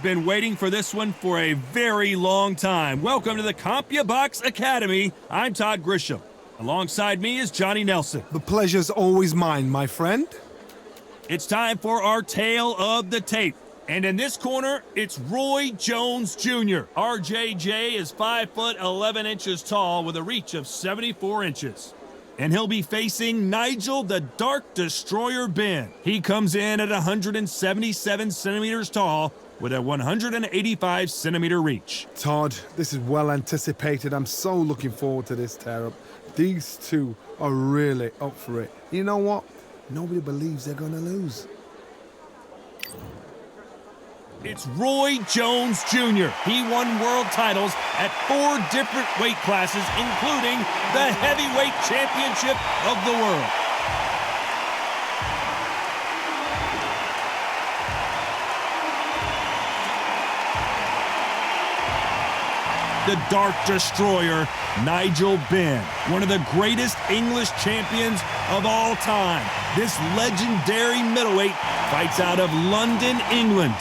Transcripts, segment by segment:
Been waiting for this one for a very long time. Welcome to the CompuBox Academy. I'm Todd Grisham. Alongside me is Johnny Nelson. The pleasure's always mine, my friend. It's time for our tale of the tape. And in this corner, it's Roy Jones Jr. RJJ is 5 foot 11 inches tall with a reach of 74 inches. And he'll be facing Nigel the Dark Destroyer Benn. He comes in at 177 centimeters tall with a 185 centimeter reach. Todd, this is well anticipated. I'm so looking forward to this tear-up. These two are really up for it. You know what? Nobody believes they're gonna lose. It's Roy Jones Jr. He won world titles at 4 different weight classes, including the heavyweight championship of the world. The Dark Destroyer, Nigel Benn, one of the greatest English champions of all time. This legendary middleweight fights out of London, England.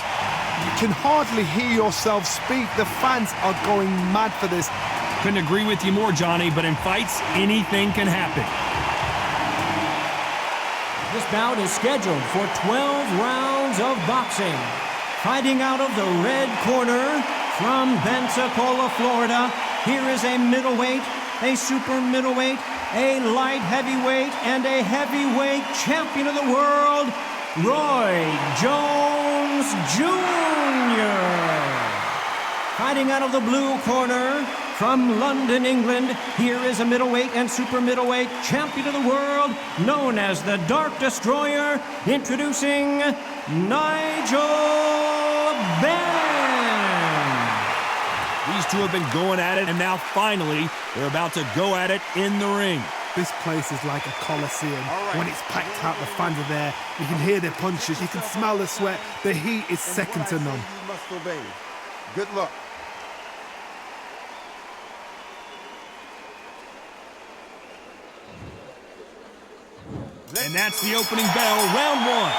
You can hardly hear yourself speak. The fans are going mad for this. Couldn't agree with you more, Johnny, but in fights, anything can happen. This bout is scheduled for 12 rounds of boxing. Fighting out of the red corner, from Pensacola, Florida, here is a middleweight, a super middleweight, a light heavyweight, and a heavyweight champion of the world, Roy Jones Jr. Fighting out of the blue corner, from London, England, here is a middleweight and super middleweight champion of the world, known as the Dark Destroyer, introducing Nigel Benn. These two have been going at it, and now finally, they're about to go at it in the ring. This place is like a coliseum. Right. When it's packed out, the fans are there. You can hear their punches. You can smell the sweat. The heat is second to none. You must obey. Good luck. And that's the opening bell, round 1.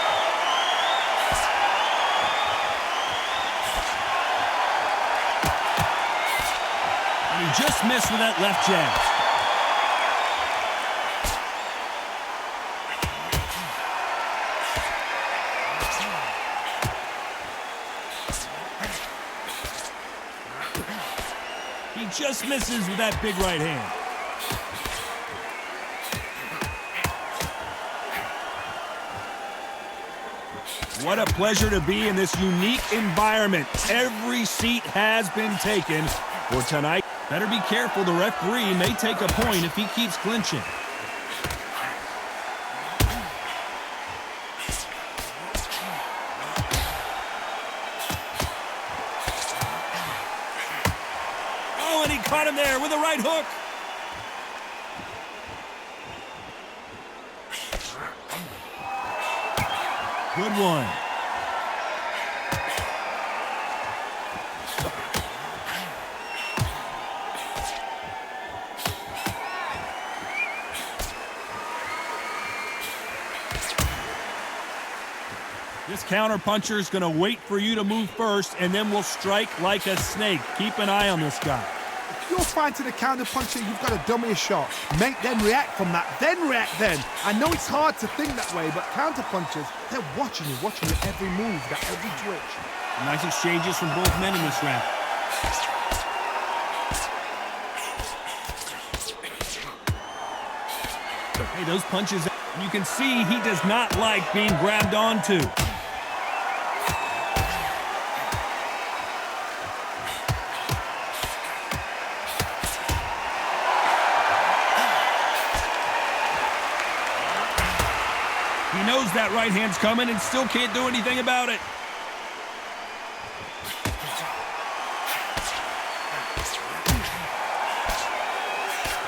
And he just missed with that left jab. He just misses with that big right hand. What a pleasure to be in this unique environment. Every seat has been taken for tonight. Better be careful, the referee may take a point if he keeps clinching. Oh, and he caught him there with a right hook. Good one. This counter-puncher is going to wait for you to move first, and then will strike like a snake. Keep an eye on this guy. If you're fighting a counter-puncher, you've got to dummy a shot. Make them react from that, then react then. I know it's hard to think that way, but counter-punchers, they're watching you every move, that every twitch. Nice exchanges from both men in this round. Hey, those punches, you can see he does not like being grabbed onto. He knows that right hand's coming and still can't do anything about it.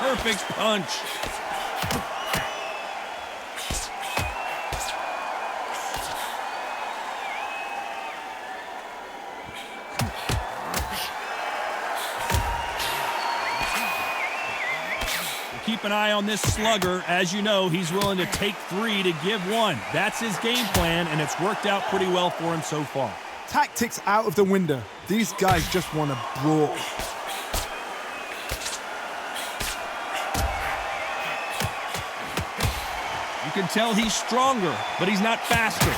Perfect punch. Keep an eye on this slugger. As you know, he's willing to take 3 to give 1. That's his game plan, and it's worked out pretty well for him so far. Tactics out of the window. These guys just want to brawl. You can tell he's stronger, but he's not faster.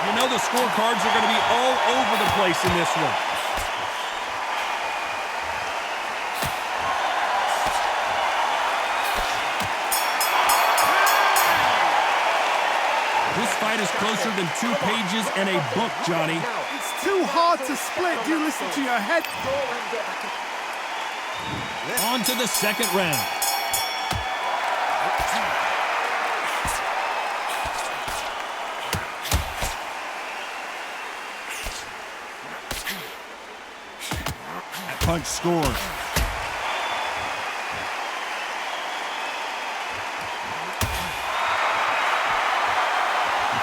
You know the scorecards are going to be all over the place in this one. This fight is closer than 2 pages and a book, Johnny. It's too hard to split. Do you listen to your head? On to the second round. That punch scores.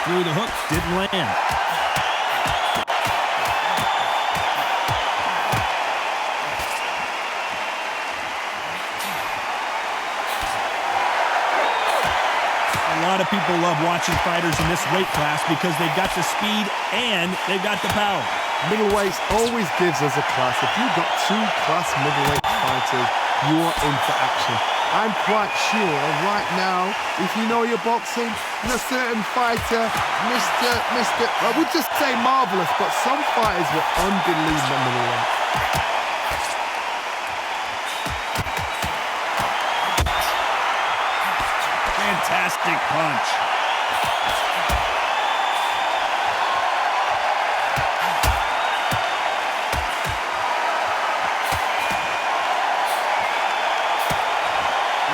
Through the hook, didn't land. A lot of people love watching fighters in this weight class because they've got the speed and they've got the power. Middleweights always gives us a class. If you've got 2 class middleweight fighters, you are in for action. I'm quite sure right now, if you know your boxing, a certain fighter, I would just say marvelous, but some fighters were unbelievable middleweight. Fantastic punch.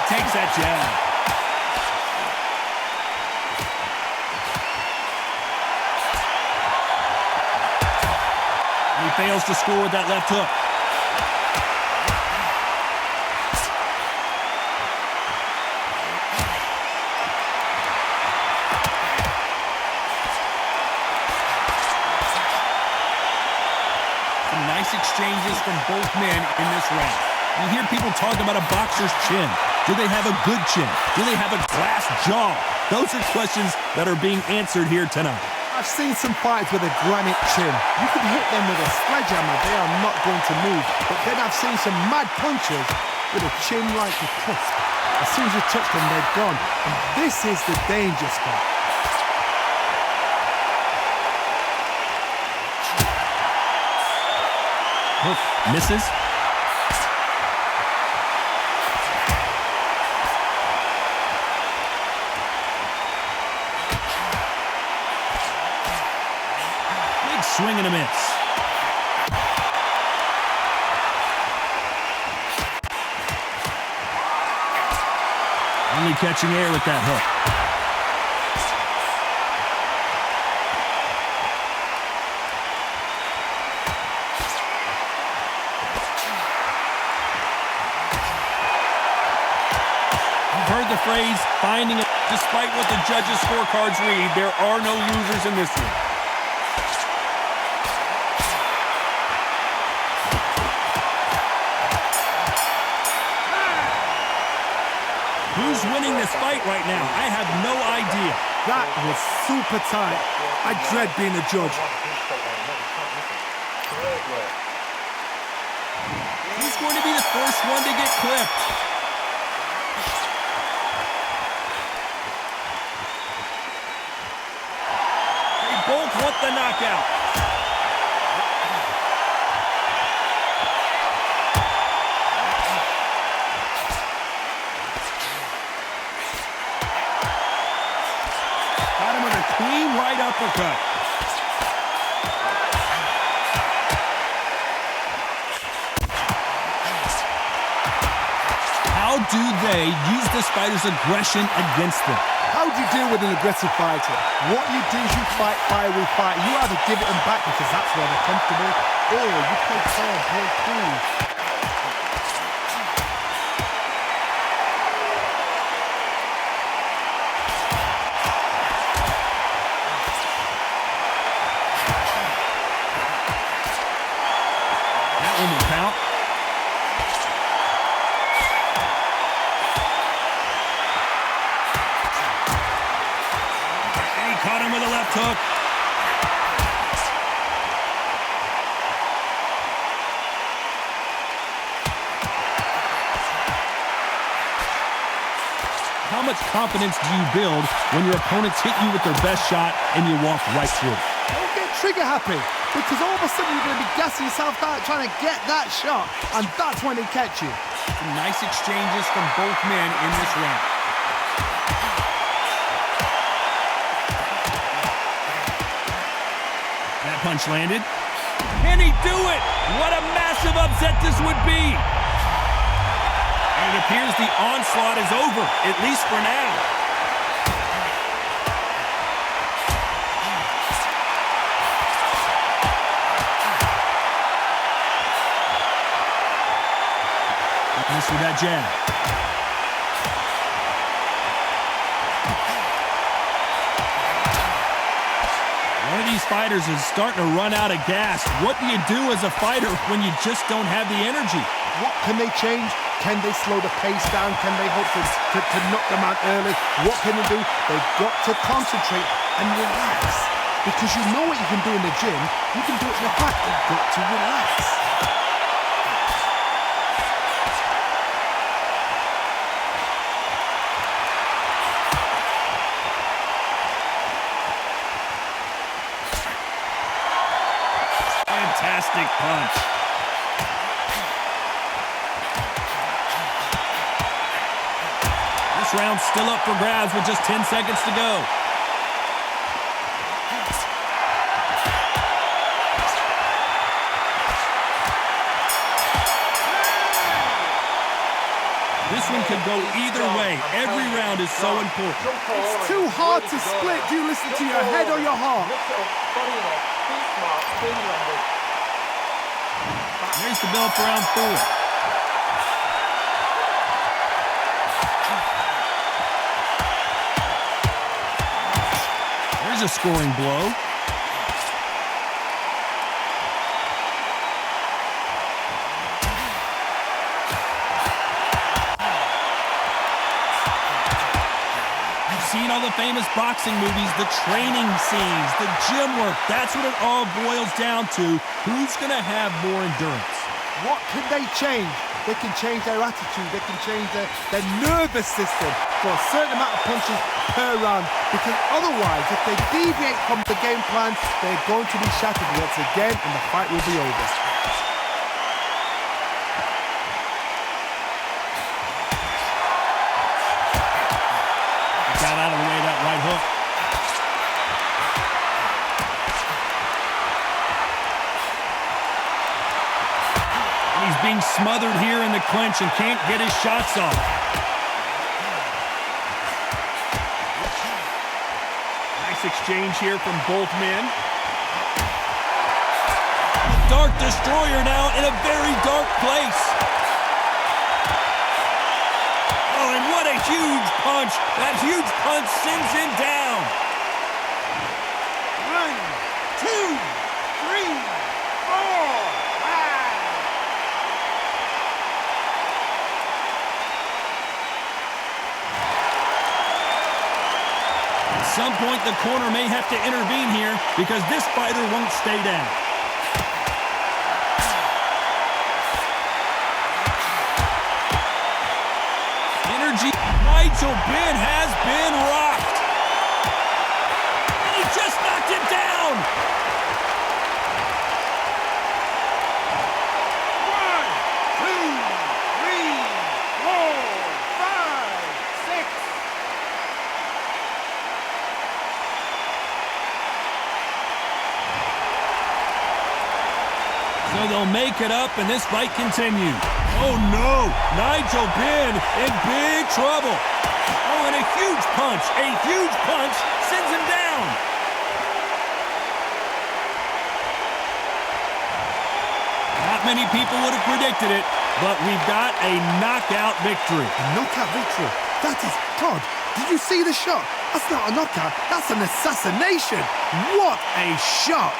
Takes that jab. He fails to score with that left hook. Some nice exchanges from both men in this round. You hear people talk about a boxer's chin. Do they have a good chin? Do they have a glass jaw? Those are questions that are being answered here tonight. I've seen some fighters with a granite chin. You can hit them with a sledgehammer, they are not going to move. But then I've seen some mad punchers with a chin like a crisp. As soon as you touch them, they're gone. And this is the danger spot. Hook misses. Swing and a miss. Only catching air with that hook. You've heard the phrase, finding it. Despite what the judges' scorecards read, there are no losers in this one. Who's winning this fight right now? I have no idea. That was super tight. I dread being a judge. He's going to be the first one to get clipped. They both want the knockout. Clean right uppercut. How do they use this fighter's aggression against them? How do you deal with an aggressive fighter? What you do is you fight fire with fire. You either give it them back because that's where they're comfortable, or you play calm, play cool. Count. And he caught him with a left hook. much confidence do you build when your opponents hit you with their best shot and you walk right through it? Don't get trigger happy, because all of a sudden you're going to be gassing yourself out trying to get that shot, and that's when they catch you. Some nice exchanges from both men in this round. That punch landed. Can he do it? What a massive upset this would be. And it appears the onslaught is over, at least for now. Missed with that jab. One of these fighters is starting to run out of gas. What do you do as a fighter when you just don't have the energy? What can they change? Can they slow the pace down? Can they hope to knock them out early? What can they do? They've got to concentrate and relax. Because you know what you can do in the gym. You can do it in the fight. You've got to relax. Fantastic punch. This round's still up for grabs with just 10 seconds to go. This one could go either way. Every round is so important. It's too hard to split. Do you listen to your head or your heart? There's the bell for round 4. There's a scoring blow. Seen all the famous boxing movies, the training scenes, the gym work. That's what it all boils down to. Who's going to have more endurance? What can they change? They can change their attitude. They can change their nervous system for a certain amount of punches per round. Because otherwise, if they deviate from the game plan, they're going to be shattered once again and the fight will be over. Got out of the way of that right hook. And he's being smothered here in the clinch and can't get his shots off. Nice exchange here from both men. Dark Destroyer now in a very dark place. Oh, and what a huge punch. That huge punch sends him down. 1, 2, 3, 4, 5. At some point, the corner may have to intervene here because this fighter won't stay down. Nigel Benn has been rocked. And he just knocked him down. 1, 2, 3, 4, 5, 6. So they'll make it up and this fight continues. Oh no, Nigel Benn in big trouble. Oh, and a huge punch sends him down. Not many people would have predicted it, but we've got a knockout victory. A knockout victory? That is God. Did you see the shot? That's not a knockout. That's an assassination. What a shot.